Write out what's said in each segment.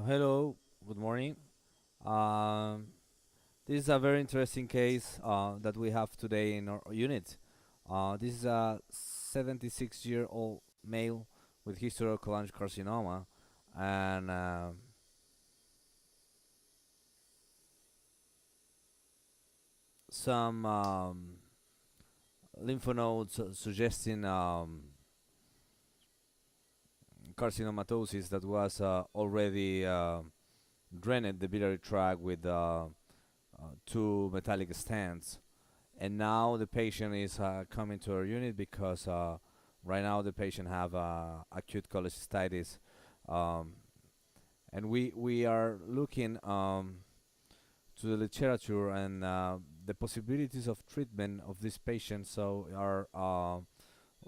Hello, good morning. Um, this is a very interesting case that we have today in our unit. This is a 76-year-old male with history of cholangiocarcinoma and some lymph nodes suggesting carcinomatosis that was already drained the biliary tract with two metallic stents. And now the patient is coming to our unit because right now the patient have acute cholecystitis, um, and we are looking to the literature and the possibilities of treatment of this patient. So are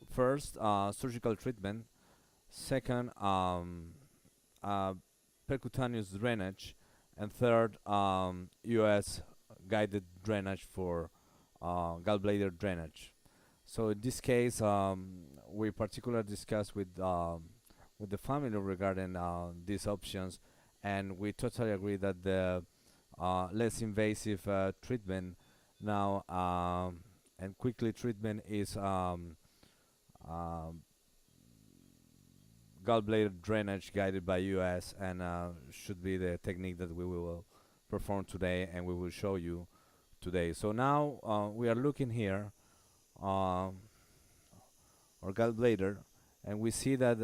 first surgical treatment, second uh, percutaneous drainage, and third US guided drainage for gallbladder drainage. So in this case, we particularly discussed with the family regarding these options, and we totally agree that the less invasive treatment now and quickly treatment is um, gallbladder drainage guided by US, and should be the technique that we will perform today, and we will show you today. So now we are looking here um, our gallbladder, and we see that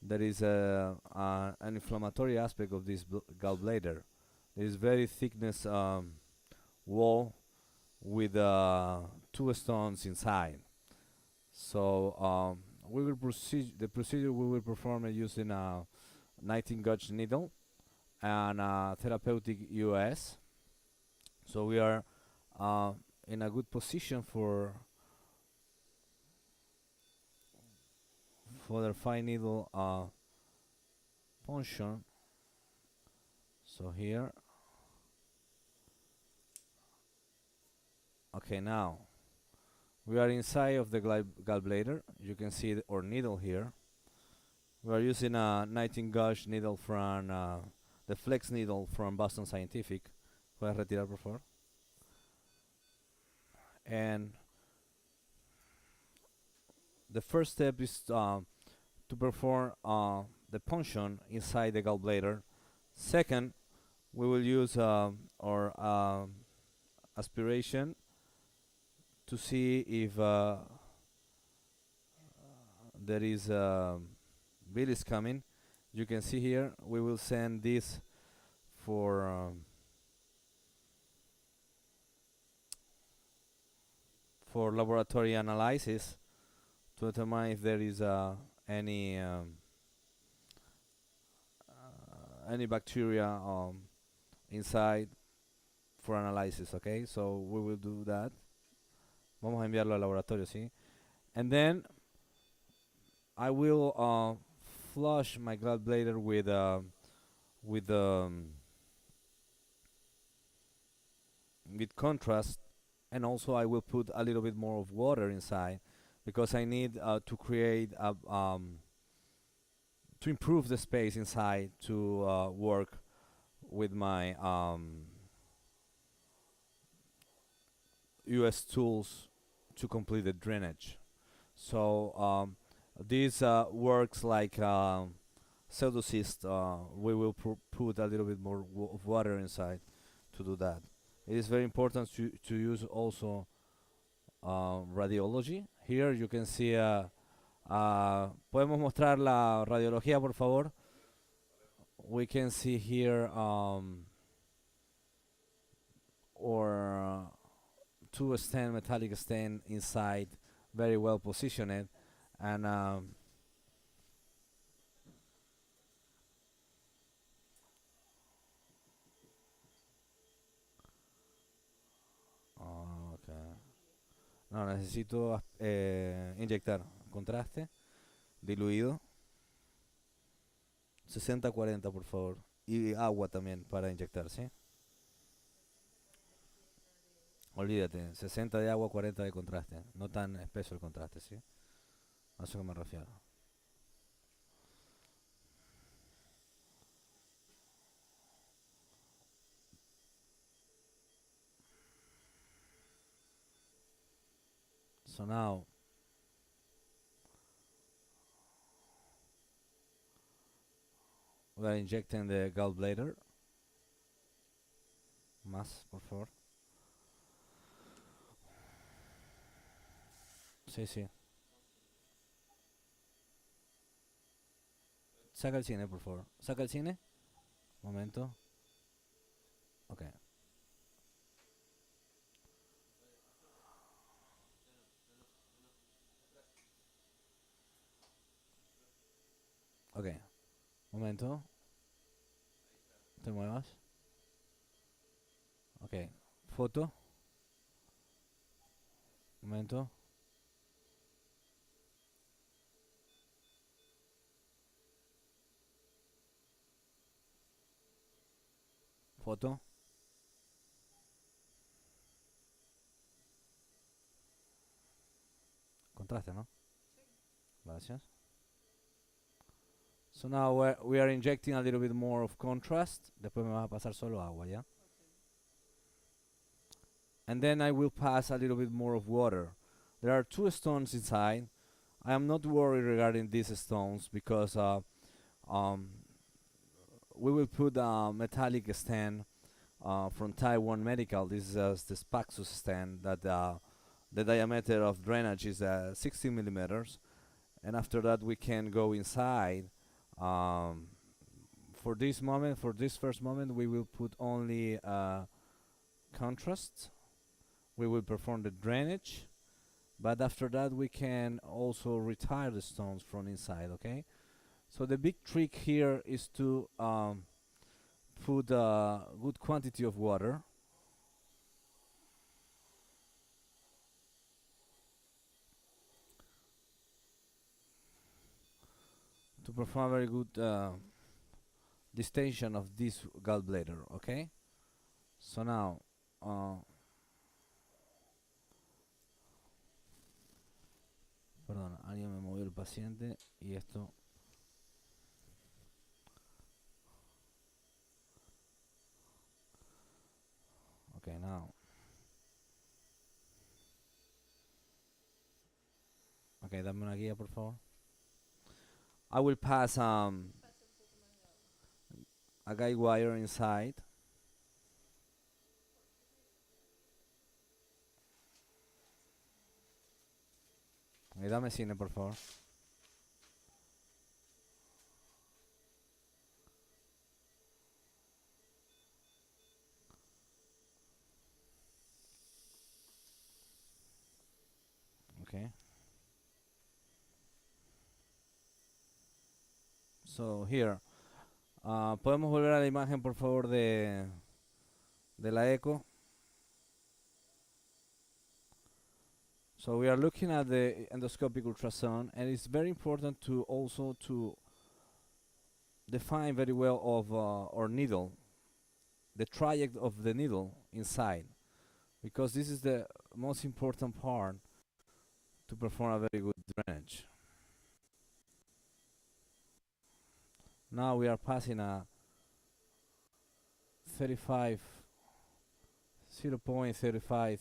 there is an inflammatory aspect of this gallbladder. There is very thickness wall with two stones inside. So we will proceed. The procedure we will perform it using a 19 gauge needle and therapeutic US. So we are uh, in a good position for the fine needle punction. So here, okay, now we are inside of the gallbladder. You can see our needle here. We are using a 19 gauge needle from the flex needle from Boston Scientific. Puedes retirar, por favor. And the first step is to perform the punction inside the gallbladder. Second, we will use our aspiration to see if there is bill is coming. You can see here we will send this for for laboratory analysis to determine if there is any bacteria inside for analysis. Okay, so we will do that. Vamos a enviarlo al laboratorio, ¿sí? And then I will flush my gallbladder with with contrast, and also I will put a little bit more of water inside because I need to create a to improve the space inside to work with my US tools to complete the drainage. So this works like pseudocyst. We will put a little bit more of water inside to do that. It is very important to use also radiology. Here you can see, podemos mostrar la radiología, por favor. We can see here or two stent, metallic stent inside, very well positioned, and okay. No, necesito inyectar contraste diluido 60-40, por favor, y agua también para inyectar, ¿sí? Olvídate, 60 de agua, 40 de contraste, no tan espeso el contraste, ¿sí? A eso que me refiero. So now we are injecting the gallbladder. Más, por favor. Sí, sí. Saca el cine, por favor. Saca el cine. Momento. Ok. Ok. Momento. Te muevas. Ok. Foto. Momento. Foto. Contraste, ¿no? Gracias. So now we are injecting a little bit more of contrast. Después me vas a pasar solo agua, ¿ya? And then I will pass a little bit more of water. There are two stones inside. I am not worried regarding these stones because um, we will put a metallic stand from Taiwan Medical. This is the Spaxus stand that the diameter of drainage is 60 millimeters. And after that we can go inside. For this moment, for this first moment, we will put only contrast. We will perform the drainage, but after that we can also retire the stones from inside, okay? So the big trick here is to put a good quantity of water. To perform a very good distension of this gallbladder, okay? So now, perdón, alguien me movió el paciente y esto. Okay, now. Okay, dame una guía, por favor. I will pass a guide wire inside. Okay, dame cine, por favor. Okay. So here, podemos volver a la imagen, por favor, de la eco. So we are looking at the endoscopic ultrasound, and it's very important to also to define very well of our needle, the trajectory of the needle inside, because this is the most important part to perform a very good drainage. Now we are passing a 0.35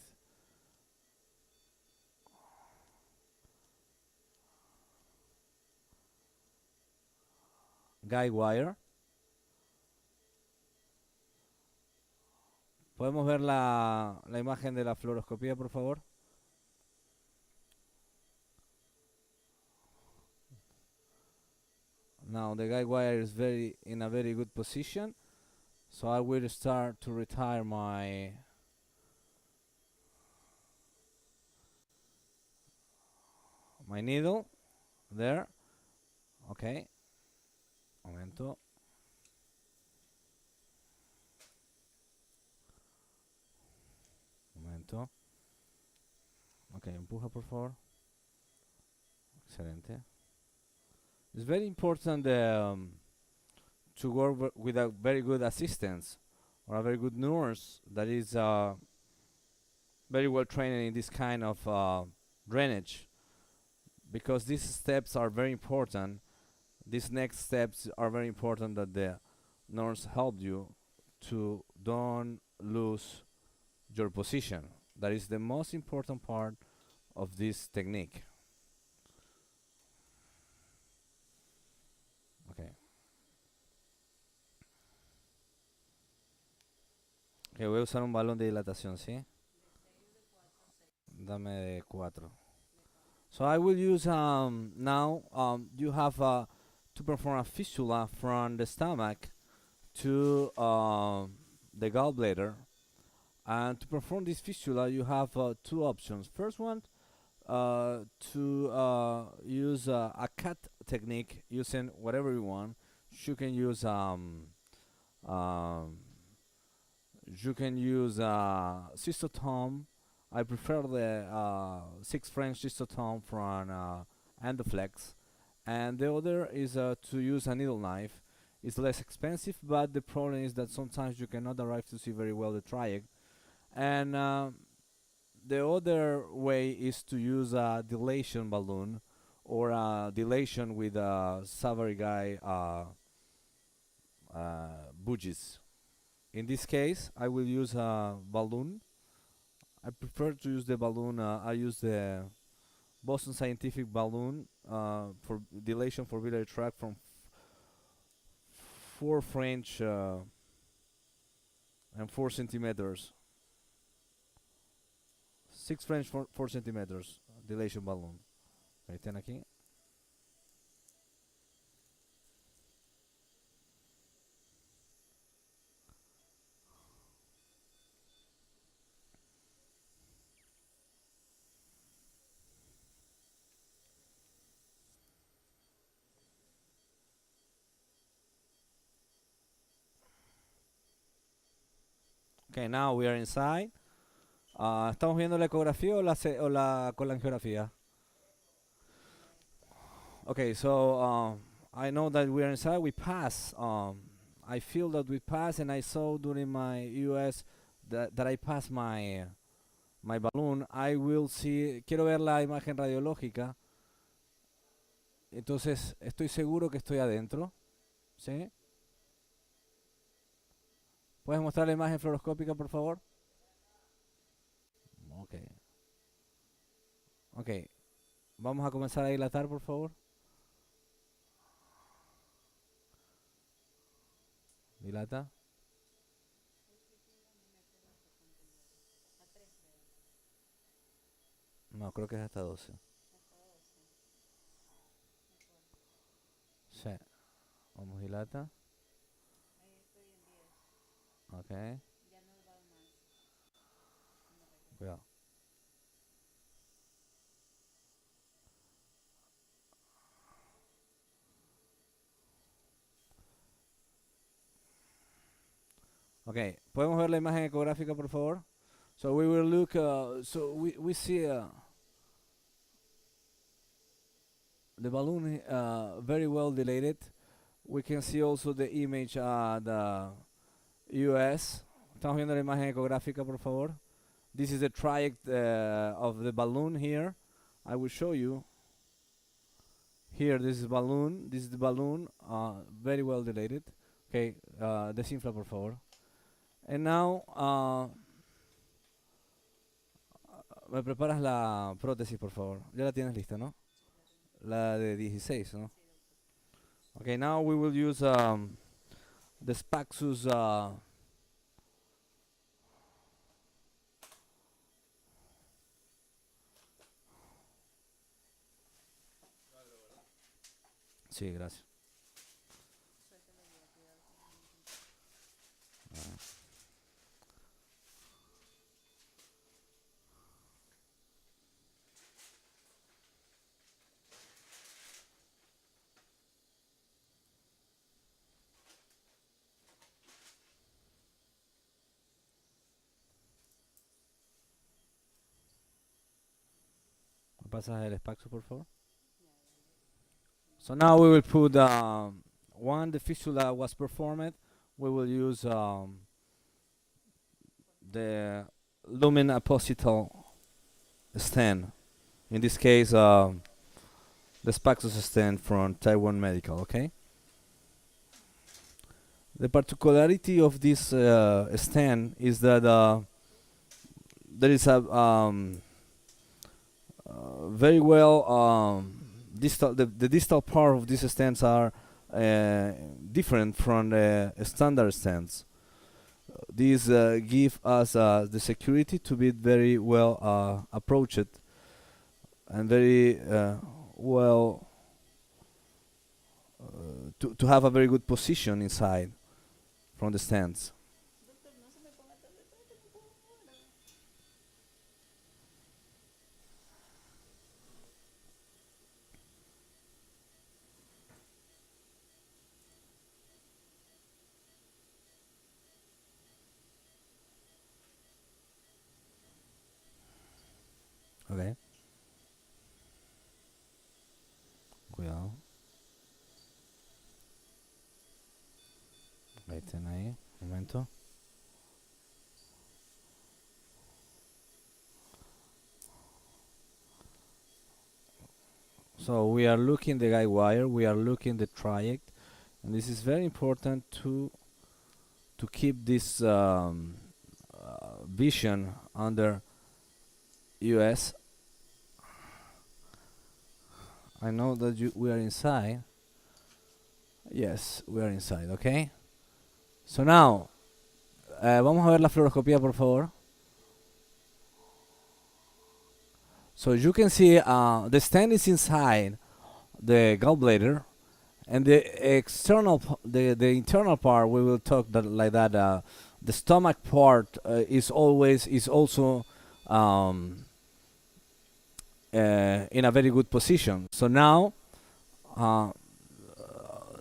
guide wire. ¿Podemos ver la imagen de la fluoroscopía, por favor? Now the guide wire is in a very good position. So I will start to retire my needle there. Okay. Momento. Momento. Okay, empuja por favor. Excelente. It's very important to work with a very good assistant or a very good nurse that is very well trained in this kind of drainage, because these steps are very important. These next steps are very important that the nurse help you to don't lose your position. That is the most important part of this technique. Okay. Okay, voy a usar un balón de dilatación, ¿sí? Dame de 4. So I will use now you have to perform a fistula from the stomach to the gallbladder, and to perform this fistula you have two options. First one, to use a cut technique using whatever you want. You can use um, cystotome. I prefer the 6 French cystotome from Endoflex, and the other is to use a needle knife. It's less expensive, but the problem is that sometimes you cannot arrive to see very well the triac. And the other way is to use a dilation balloon or a dilation with a Savary guy bougies. In this case, I will use a balloon. I prefer to use the balloon. I use the Boston Scientific balloon for dilation for biliary tract from 4 French and 4 centimeters. 6 French 4 centimeters dilation balloon. Ahí están aquí. Okay, now we are inside. ¿Estamos viendo la ecografía o la colangiografía? Okay, so I know that we are inside. We pass. I feel that we pass, and I saw during my US that I passed my balloon. I will see. Quiero ver la imagen radiológica. Entonces estoy seguro que estoy adentro. ¿Sí? ¿Puedes mostrar la imagen fluoroscópica, por favor? Ok. Ok. Vamos a comenzar a dilatar, por favor. Dilata. No, creo que es hasta 12. Sí. Vamos, dilata. Ok. Cuidado. Okay, ¿podemos ver la imagen ecográfica, por favor? So we will look, so we see the balloon very well dilated. We can see also the image the US. Estamos viendo la imagen ecográfica, por favor. This is the triac of the balloon here. I will show you. Here, this is balloon. This is the balloon, very well dilated. Okay, desinfla, por favor. And now, me preparas la prótesis, por favor. Ya la tienes lista, ¿no? La de 16, ¿no? Okay, now we will use the Spaxus sí, gracias. ¿Me pasas el Spaxus, por favor? So now we will put when the fistula was performed, we will use the lumen apposital stent. In this case, the Spaxus stent from Taiwan Medical. Okay. The particularity of this stent is that there is a very well. The distal part of these stents are different from the standard stents. These give us the security to be very well approached and very well to have a very good position inside from the stents. Okay. Cuidado. Ahí estén ahí. Un momento. So we are looking the guide wire, we are looking the traject, and this is very important to keep this vision under US. I know that we are inside. Yes, we are inside, okay? So now, vamos a ver la fluoroscopía, por favor. So you can see the stent is inside the gallbladder, and the external, the internal part, we will talk that like that. The stomach part is also in a very good position. So now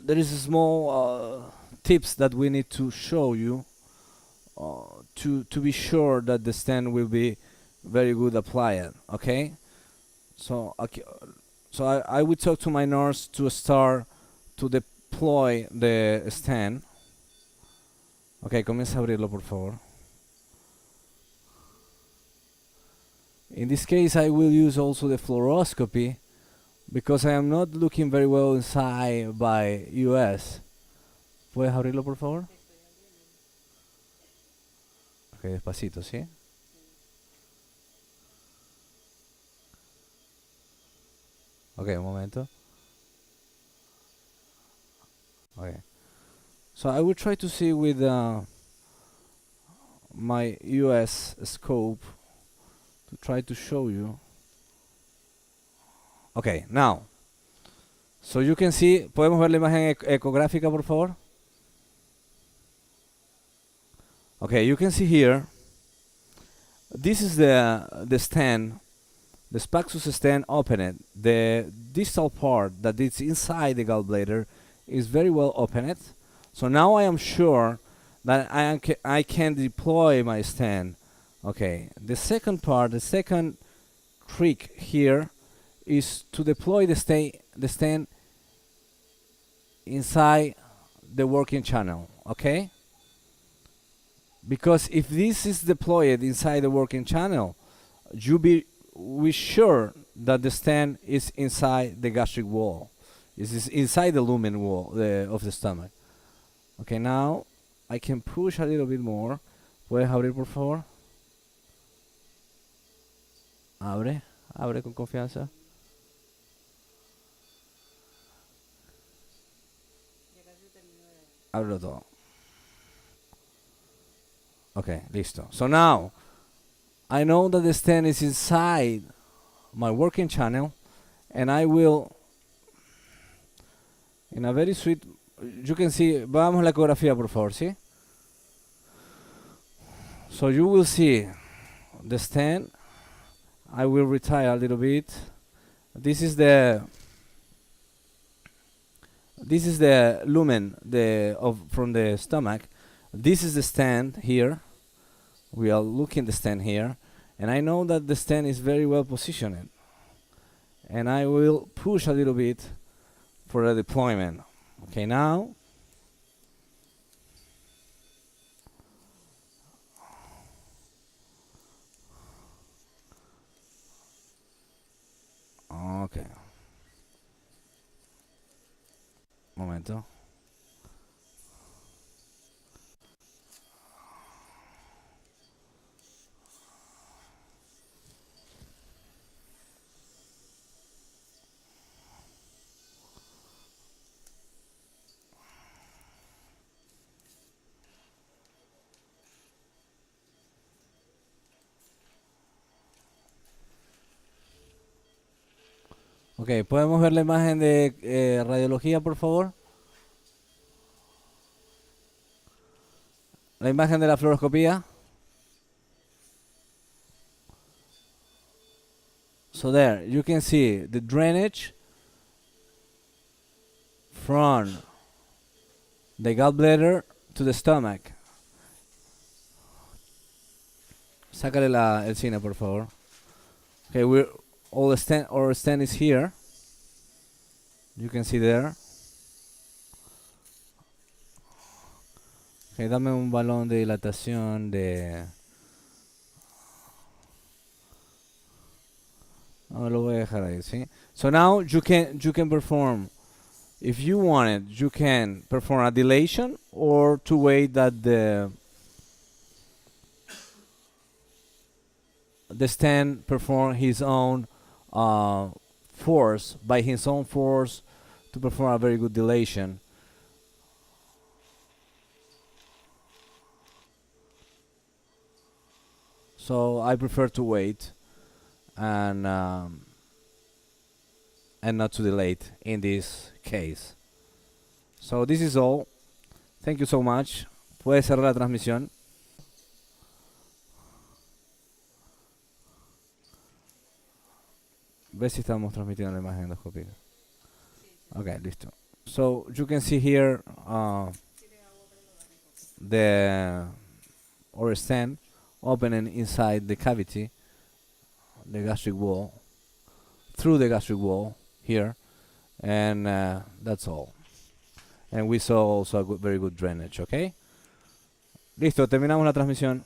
there is a small tips that we need to show you to be sure that the stent will be very good applied. Okay, so I will talk to my nurse to start to deploy the stent. Okay, comienza a abrirlo, por favor. In this case, I will use also the fluoroscopy because I am not looking very well inside by US. ¿Puedes abrirlo, por favor? Okay, despacito, ¿sí? Okay, un momento. Okay. So I will try to see with my US scope to try to show you. Okay, now. So you can see, ¿podemos ver la imagen ecográfica, por favor? Okay, you can see here. This is the stent, the Spaxus stent opened. The distal part that is inside the gallbladder is very well opened. So now I am sure that I can deploy my stent. Okay, the second part, the second trick here is to deploy the stent inside the working channel. Okay, because if this is deployed inside the working channel, we sure that the stent is inside the gastric wall. This is inside the lumen wall of the stomach. Okay, now I can push a little bit more. ¿Puedes abrir, por favor? Abre con confianza. Ábrelo todo. Okay, listo. So now I know that the stent is inside my working channel, and I will, in a very sweet, you can see, vamos a la ecografía, por favor, ¿sí? So you will see the stent. I will retire a little bit. This is the lumen from the stomach. This is the stent here. We are looking the stent here, and I know that the stent is very well positioned. And I will push a little bit for the deployment. Okay, now. Okay. Momento. Ok, ¿podemos ver la imagen de radiología, por favor? La imagen de la fluoroscopía. So there, you can see the drainage from the gallbladder to the stomach. Sácale el cine, por favor. Okay, our stand is here. You can see there. Okay, dame un balón de dilatación de... No, lo voy a dejar ahí, ¿sí? So now you can perform, if you want it, you can perform a dilation or to wait that the stand perform his own force, by his own force, to perform a very good dilation. So I prefer to wait and not to delay it in this case. So this is all. Thank you so much. Puede cerrar la transmisión. Ve si estamos transmitiendo la imagen endoscópica. Okay, listo. So you can see here the or stand opening inside the cavity, the gastric wall, through the gastric wall here, and that's all. And we saw also a very good drainage. Okay. Listo, terminamos la transmisión.